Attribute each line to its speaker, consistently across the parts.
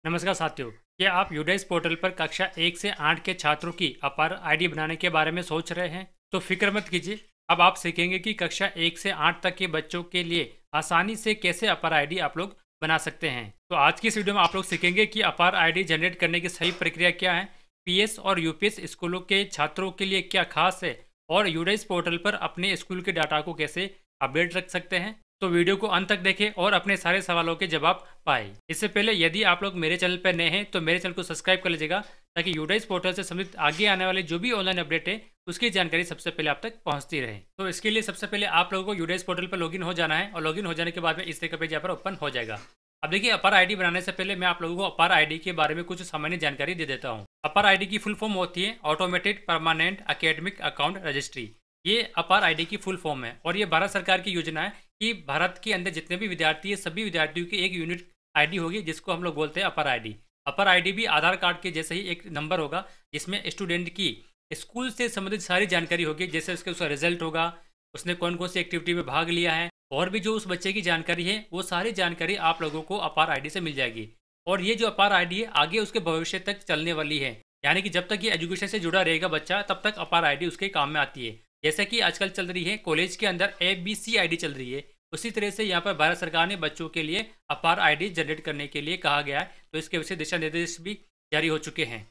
Speaker 1: नमस्कार साथियों। क्या आप यूडाइस पोर्टल पर कक्षा 1 से 8 के छात्रों की अपार आईडी बनाने के बारे में सोच रहे हैं? तो फिक्र मत कीजिए। अब आप सीखेंगे कि कक्षा 1 से 8 तक के बच्चों के लिए आसानी से कैसे अपार आईडी आप लोग बना सकते हैं। तो आज की इस वीडियो में आप लोग सीखेंगे कि अपार आईडी जनरेट करने की सही प्रक्रिया क्या है, पीएस और यूपीएस स्कूलों के छात्रों के लिए क्या खास है, और यूडाइस पोर्टल पर अपने स्कूल के डाटा को कैसे अपडेट रख सकते हैं। तो वीडियो को अंत तक देखें और अपने सारे सवालों के जवाब पाएं। इससे पहले यदि आप लोग मेरे चैनल पर नए हैं तो मेरे चैनल को सब्सक्राइब कर लीजिएगा, ताकि यूडाइस पोर्टल से संबंधित आगे आने वाले जो भी ऑनलाइन अपडेट है उसकी जानकारी सबसे पहले आप तक पहुंचती रहे। तो इसके लिए सबसे पहले आप लोगों को यूडाइस पोर्टल पर लॉगिन हो जाना है, और लॉगिन हो जाने के बाद में इस तरह का पेज यहाँ पर ओपन हो जाएगा। अब देखिए, अपार आईडी बनाने से पहले मैं आप लोगों को अपार आईडी के बारे में कुछ सामान्य जानकारी दे देता हूँ। अपार आईडी की फुल फॉर्म होती है automated permanent academic account registry. ये अपार आईडी की फुल फॉर्म है, और ये भारत सरकार की योजना है कि भारत के अंदर जितने भी विद्यार्थी है सभी विद्यार्थियों की एक यूनिक आईडी होगी, जिसको हम लोग बोलते हैं अपार आईडी। अपार आईडी भी आधार कार्ड के जैसे ही एक नंबर होगा, जिसमें स्टूडेंट की स्कूल से संबंधित सारी जानकारी होगी, जैसे उसका रिजल्ट होगा, उसने कौन कौन सी एक्टिविटी में भाग लिया है, और भी जो उस बच्चे की जानकारी है वो सारी जानकारी आप लोगों को अपार आईडी से मिल जाएगी। और ये जो अपार आईडी है आगे उसके भविष्य तक चलने वाली है, यानी कि जब तक ये एजुकेशन से जुड़ा रहेगा बच्चा, तब तक अपार आईडी उसके काम में आती है। जैसे कि आजकल चल रही है कॉलेज के अंदर ABC आईडी चल रही है, उसी तरह से यहाँ पर भारत सरकार ने बच्चों के लिए अपार आईडी जनरेट करने के लिए कहा गया है। तो इसके वजह से दिशा निर्देश भी जारी हो चुके हैं,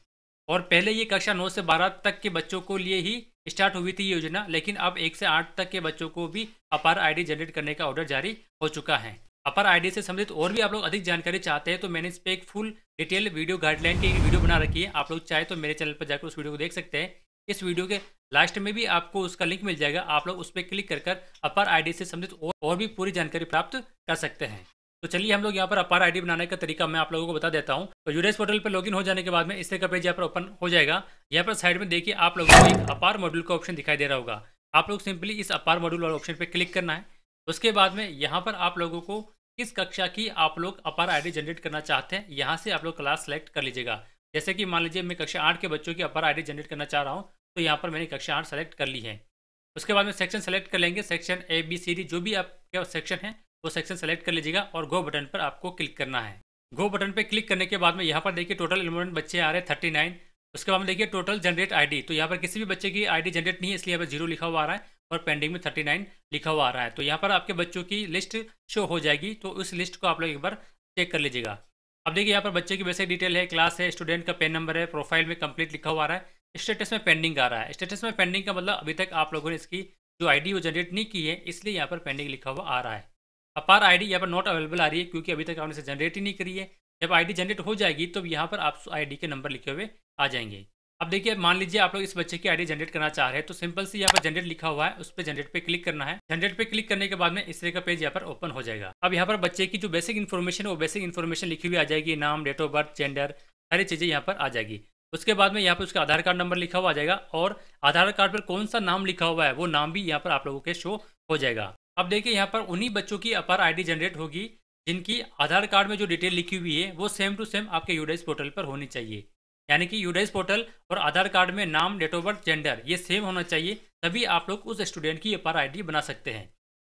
Speaker 1: और पहले ये कक्षा 9 से 12 तक के बच्चों को लिए ही स्टार्ट हुई थी योजना, लेकिन अब 1 से 8 तक के बच्चों को भी अपार आईडी जनरेट करने का ऑर्डर जारी हो चुका है। अपार आईडी से संबंधित और भी आप लोग अधिक जानकारी चाहते हैं तो मैंने इस पर एक फुल डिटेल वीडियो गाइडलाइन की वीडियो बना रखी है। आप लोग चाहे तो मेरे चैनल पर जाकर उस वीडियो को देख सकते हैं। इस वीडियो के लास्ट में भी आपको उसका लिंक मिल जाएगा, आप लोग उस पर क्लिक कर अपार आईडी से संबंधित और भी पूरी जानकारी प्राप्त कर सकते हैं। तो चलिए हम लोग यहाँ पर अपार आईडी बनाने का तरीका मैं आप लोगों को बता देता हूँ। तो यूडाइस पोर्टल पर लॉगिन हो जाने के बाद में इस तरह का पेज यहाँ पर ओपन हो जाएगा। यहाँ पर साइड में देखिए आप लोगों को एक अपार मॉड्यूल का ऑप्शन दिखाई दे रहा होगा। आप लोग सिंपली इस अपार मॉड्यूल वाले ऑप्शन पर क्लिक करना है। उसके बाद में यहाँ पर आप लोगों को किस कक्षा की आप लोग अपार आईडी जनरेट करना चाहते हैं, यहाँ से आप लोग क्लास सेलेक्ट कर लीजिएगा। जैसे कि मान लीजिए मैं कक्षा 8 के बच्चों की अपार आईडी जनरेट करना चाह रहा हूँ, तो यहाँ पर मैंने कक्षा 8 सेलेक्ट कर ली है। उसके बाद में सेक्शन सेलेक्ट कर लेंगे, सेक्शन ABCD जो भी आपका सेक्शन है वो सेक्शन सेलेक्ट कर लीजिएगा, और गो बटन पर आपको क्लिक करना है। गो बटन पर क्लिक करने के बाद में यहाँ पर देखिए टोटल एनरोलमेंट बच्चे आ रहे हैं 39। उसके बाद में देखिए टोटल जनरेट आईडी, तो यहाँ पर किसी भी बच्चे की आईडी जनरेट नहीं है, इसलिए यहाँ पर 0 लिखा हुआ आ रहा है, और पेंडिंग में 39 लिखा हुआ आ रहा है। तो यहाँ पर आपके बच्चों की लिस्ट शो हो जाएगी, तो उस लिस्ट को आप लोग एक बार चेक कर लीजिएगा। अब देखिए यहाँ पर बच्चे की बेसिक डिटेल है, क्लास है, स्टूडेंट का पेन नंबर है, प्रोफाइल में कंप्लीट लिखा हुआ आ रहा है, स्टेटस में पेंडिंग आ रहा है। स्टेटस में पेंडिंग का मतलब अभी तक आप लोगों ने इसकी जो आईडी वो जनरेट नहीं की है, इसलिए यहाँ पर पेंडिंग लिखा हुआ आ रहा है। अपार आईडी यहाँ पर नॉट अवेलेबल आ रही है, क्योंकि अभी तक आपने इसे जनरेट ही नहीं करी है। जब आईडी जनरेट हो जाएगी तो यहाँ पर आप आईडी के नंबर लिखे हुए आ जाएंगे। अब देखिए, मान लीजिए आप लोग इस बच्चे की आईडी जनरेट करना चाह रहे हैं, तो सिंपल से यहाँ पर जनरेट लिखा हुआ है, उस पर जनरेट पे क्लिक करना है। जनरेट पे क्लिक करने के बाद में इस तरह का पेज यहाँ पर ओपन हो जाएगा। अब यहाँ पर बच्चे की जो बेसिक इन्फॉर्मेशन है वो बेसिक इन्फॉर्मेशन लिखी हुई आ जाएगी, नाम, डेट ऑफ बर्थ, जेंडर, सारी चीज़ें यहाँ पर आ जाएगी। उसके बाद में यहाँ पर उसका आधार कार्ड नंबर लिखा हुआ आ जाएगा, और आधार कार्ड पर कौन सा नाम लिखा हुआ है वो नाम भी यहाँ पर आप लोगों के शो हो जाएगा। अब देखिए, यहाँ पर उन्हीं बच्चों की अपार आईडी जनरेट होगी जिनकी आधार कार्ड में जो डिटेल लिखी हुई है वो सेम टू सेम आपके यूडाइस पोर्टल पर होनी चाहिए। यानी कि यूडाइस पोर्टल और आधार कार्ड में नाम, डेट ऑफ बर्थ, जेंडर ये सेम होना चाहिए, तभी आप लोग उस स्टूडेंट की अपार आईडी बना सकते हैं।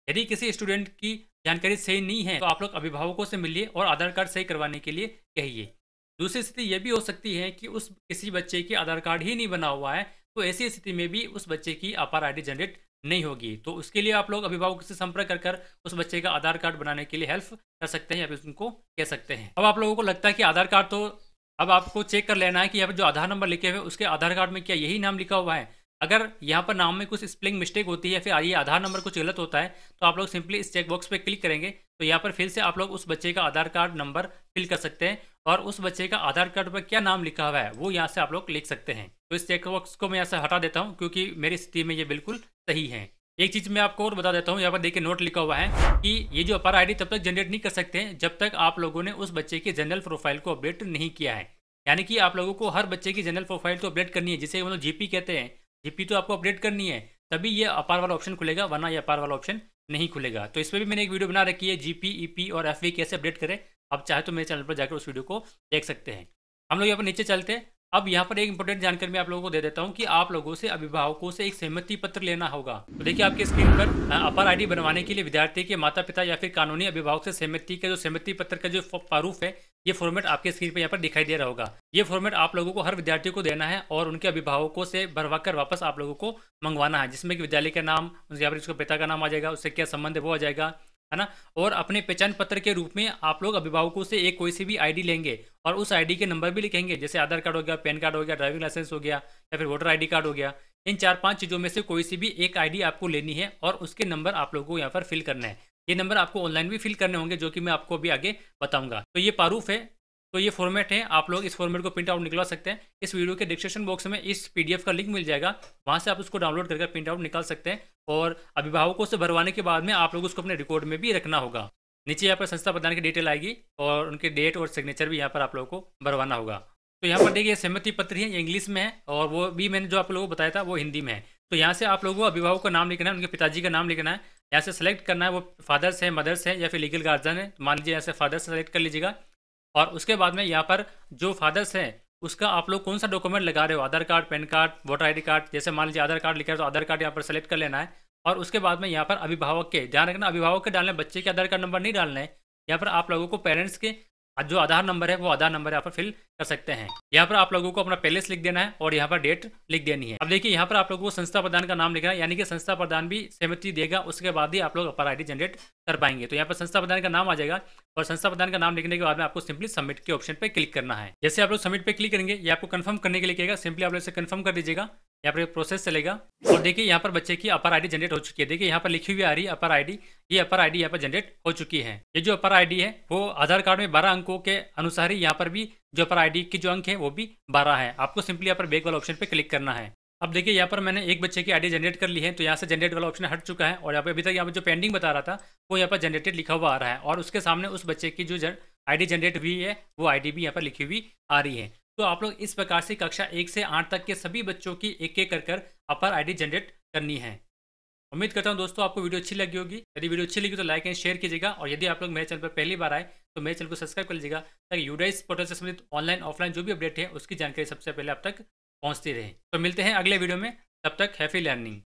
Speaker 1: यदि किसी स्टूडेंट की जानकारी सही नहीं है तो आप लोग अभिभावकों से मिलिए और आधार कार्ड सही करवाने के लिए कहिए। दूसरी स्थिति यह भी हो सकती है कि उस किसी बच्चे के आधार कार्ड ही नहीं बना हुआ है, तो ऐसी स्थिति में भी उस बच्चे की अपार आईडी जनरेट नहीं होगी। तो उसके लिए आप लोग अभिभावकों से संपर्क कर उस बच्चे का आधार कार्ड बनाने के लिए हेल्प कर सकते हैं, या फिर उनको कह सकते हैं। अब आप लोगों को लगता है कि आधार कार्ड, तो अब आपको चेक कर लेना है कि यहाँ पर जो आधार नंबर लिखे हुए उसके आधार कार्ड में क्या यही नाम लिखा हुआ है। अगर यहाँ पर नाम में कुछ स्पेलिंग मिस्टेक होती है, फिर ये आधार नंबर कुछ गलत होता है, तो आप लोग सिंपली इस चेक बॉक्स पे क्लिक करेंगे, तो यहाँ पर फिर से आप लोग उस बच्चे का आधार कार्ड नंबर फिल कर सकते हैं, और उस बच्चे का आधार कार्ड पर क्या नाम लिखा हुआ है वो यहाँ से आप लोग लिख सकते हैं। तो इस चेक बॉक्स को मैं यहाँ से हटा देता हूँ, क्योंकि मेरी स्थिति में ये बिल्कुल सही है। एक चीज़ मैं आपको और बता देता हूँ, यहाँ पर देखिए नोट लिखा हुआ है कि ये जो अपार आईडी तब तक जनरेट नहीं कर सकते हैं जब तक आप लोगों ने उस बच्चे की जनरल प्रोफाइल को अपडेट नहीं किया है। यानी कि आप लोगों को हर बच्चे की जनरल प्रोफाइल तो अपडेट करनी है, जिसे मतलब GP कहते हैं। GP तो आपको अपडेट करनी है, तभी ये अपार वाला ऑप्शन खुलेगा, वरना ये अपार वाला ऑप्शन नहीं खुलेगा। तो इस पर भी मैंने एक वीडियो बना रखी है, GP, EP और FV कैसे अपडेट करें। आप चाहे तो मेरे चैनल पर जाकर उस वीडियो को देख सकते हैं। हम लोग यहाँ पर नीचे चलते हैं। अब यहाँ पर एक इंपॉर्टेंट जानकारी मैं आप लोगों को दे देता हूँ कि आप लोगों से अभिभावकों से एक सहमति पत्र लेना होगा। तो देखिए आपके स्क्रीन पर अपर आईडी बनवाने के लिए विद्यार्थी के माता पिता या फिर कानूनी अभिभावक से सहमति का जो सहमति पत्र का जो प्रारूफ है, ये फॉर्मेट आपके स्क्रीन पर यहाँ पर दिखाई दे रहा होगा। ये फॉर्मेट आप लोगों को हर विद्यार्थी को देना है और उनके अभिभावकों से भरवाकर वापस आप लोगों को मंगवाना है, जिसमें कि विद्यालय का नाम, यहाँ पर उसके पिता का नाम आ जाएगा, उससे क्या संबंध है वो आ जाएगा, है ना। और अपने पहचान पत्र के रूप में आप लोग अभिभावकों से एक कोई सी भी आईडी लेंगे और उस आईडी के नंबर भी लिखेंगे, जैसे आधार कार्ड हो गया, पैन कार्ड हो गया, ड्राइविंग लाइसेंस हो गया या फिर वोटर आईडी कार्ड हो गया। इन 4-5 चीज़ों में से कोई सी भी एक आईडी आपको लेनी है और उसके नंबर आप लोगों को यहाँ पर फिल करना है। ये नंबर आपको ऑनलाइन भी फिल करने होंगे, जो कि मैं आपको अभी आगे बताऊंगा। तो ये प्रारूफ है, तो ये फॉर्मेट है, आप लोग इस फॉर्मेट को प्रिंट आउट निकलवा सकते हैं। इस वीडियो के डिस्क्रिप्शन बॉक्स में इस पीडीएफ का लिंक मिल जाएगा, वहाँ से आप उसको डाउनलोड करके प्रिंट आउट निकाल सकते हैं और अभिभावकों से भरवाने के बाद में आप लोग उसको अपने रिकॉर्ड में भी रखना होगा। नीचे यहाँ पर संस्था प्रदान की डिटेल आएगी और उनके डेट और सिग्नेचर भी यहाँ पर आप लोगों को भरवाना होगा। तो यहाँ पर देखिए सहमति पत्र है, ये इंग्लिश में है और वो भी मैंने जो आप लोगों को बताया था वो हिंदी में है। तो यहाँ से आप लोगों को अभिभावक का नाम लिखना है, उनके पिताजी का नाम लिखना है, यहाँ से सेलेक्ट करना है वो फादर्स है, मदर्स है या फिर लीगल गार्जियन है। मान लीजिए यहाँ से फादर्स सेलेक्ट कर लीजिएगा और उसके बाद में यहाँ पर जो फादर्स है उसका आप लोग कौन सा डॉक्यूमेंट लगा रहे हो, Aadhaar card, PAN card, voter ID card. जैसे मान लीजिए आधार कार्ड लिखा है तो आधार कार्ड यहाँ पर सेलेक्ट कर लेना है और उसके बाद में यहाँ पर अभिभावक के, ध्यान रखना अभिभावक के डालना है, बच्चे के आधार कार्ड नंबर नहीं डालना है। यहाँ पर आप लोगों को पेरेंट्स के जो आधार नंबर है वो आधार नंबर यहाँ पर फिल कर सकते हैं। यहाँ पर आप लोगों को अपना पैलेस लिख देना है और यहाँ पर डेट लिख देनी है। अब देखिए यहाँ पर आप लोगों को संस्था प्रधान का नाम लिखना है, यानी कि संस्था प्रधान भी सहमति देगा, उसके बाद ही आप लोग अपर आईडी जनरेट कर पाएंगे। तो यहाँ पर संस्था प्रधान का नाम आ जाएगा और संस्था प्रधान का नाम लिखने के बाद में आपको सिंपली सबमिट के ऑप्शन पर क्लिक करना है। जैसे आप लोग सबमिट पे क्लिक करेंगे ये आपको कंफर्म करने के लिए कहेगा, सिंपली आप लोग इसे कंफर्म कर दीजिएगा। यहाँ पर प्रोसेस चलेगा और देखिए यहाँ पर बच्चे की अपर आईडी जनरेट हो चुकी है। देखिए यहाँ पर लिखी हुई आ रही है अपर आईडी, ये अपर आईडी यहाँ पर जनरेट हो चुकी है। ये जो अपर आईडी है वो आधार कार्ड में 12 अंकों के अनुसार ही यहाँ पर भी जो अपर आईडी की जो अंक है वो भी 12 है। आपको सिंपली यहाँ पर बैक वाला ऑप्शन पे क्लिक करना है। अब देखिए यहाँ पर मैंने एक बच्चे की आईडी जनरेट कर ली है, तो यहाँ से जनरेट वाला ऑप्शन हट चुका है और यहाँ पे अभी तक यहाँ पर जो पेंडिंग बता रहा था वो यहाँ पर जनरेटेड लिखा हुआ आ रहा है और उसके सामने उस बच्चे की जो आईडी जनरेट हुई है वो आईडी भी यहाँ पर लिखी हुई आ रही है। तो आप लोग इस प्रकार से कक्षा 1 से 8 तक के सभी बच्चों की एक एक कर अपर आईडी जनरेट करनी है। उम्मीद करता हूं दोस्तों आपको वीडियो अच्छी लगी होगी। यदि वीडियो अच्छी लगी तो लाइक एंड शेयर कीजिएगा और यदि आप लोग मेरे चैनल पर पहली बार आए तो मेरे चैनल को सब्सक्राइब कर लीजिएगा, ताकि यूडाइस पोर्टल से संबंधित ऑनलाइन ऑफलाइन जो भी अपडेट है उसकी जानकारी सबसे पहले आप तक पहुंचती रहे। तो मिलते हैं अगले वीडियो में, तब तक हैप्पी लर्निंग।